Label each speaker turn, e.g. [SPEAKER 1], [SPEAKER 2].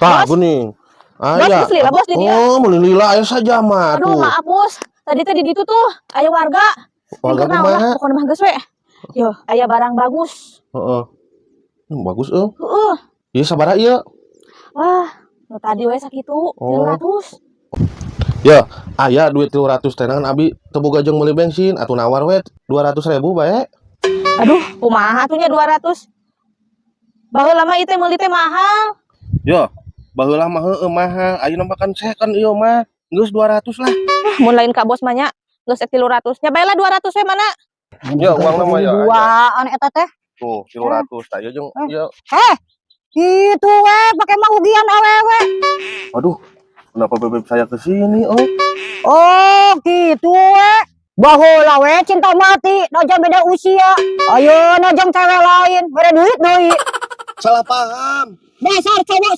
[SPEAKER 1] Tah, kuning.
[SPEAKER 2] Bos,
[SPEAKER 1] Aya.
[SPEAKER 2] bos lila, bos di dia.
[SPEAKER 1] Oh, melilila aya saja mah
[SPEAKER 2] Aduh,
[SPEAKER 1] tuh.
[SPEAKER 2] maaf bos. Tadi di itu tuh aya warga.
[SPEAKER 1] Warga
[SPEAKER 2] Pokoknya
[SPEAKER 1] kumaha?
[SPEAKER 2] pokoknya mah geus we. Yo, aya barang bagus.
[SPEAKER 1] Heeh. Bagus
[SPEAKER 2] Heeh.
[SPEAKER 1] Ieu sabaraha ieu?
[SPEAKER 2] Wah, nu tadi we sakitu 300.
[SPEAKER 1] Ya, aya duit 300 teh naon abi teu boga jeung meuli bensin, atuh nawar we 200.000 bae.
[SPEAKER 2] Aduh, kumaha atuh nya 200? Baheula mah ieu teh meuli teh mahal.
[SPEAKER 1] Yo, baheula mah heueuh mahal, ayeuna mah kan second ieu mah. Geus 200 lah.
[SPEAKER 2] Mun lain ka bos mah nya geus 300. Nya bae lah 200 we mana?
[SPEAKER 1] Ya, uangna mah ya aya.
[SPEAKER 3] Duaan eta teh.
[SPEAKER 1] Tuh, 300 tah ieu jeung ieu.
[SPEAKER 3] Gitu we, pakai maugian awewe.
[SPEAKER 1] Aduh, kenapa bebek saya ke sini, oh?
[SPEAKER 3] Oh, gitu we. Baheula we cinta mati, najan beda usia. Ayo najang cewek lain, bere duit deui.
[SPEAKER 1] Salah paham.
[SPEAKER 3] Dasar cowok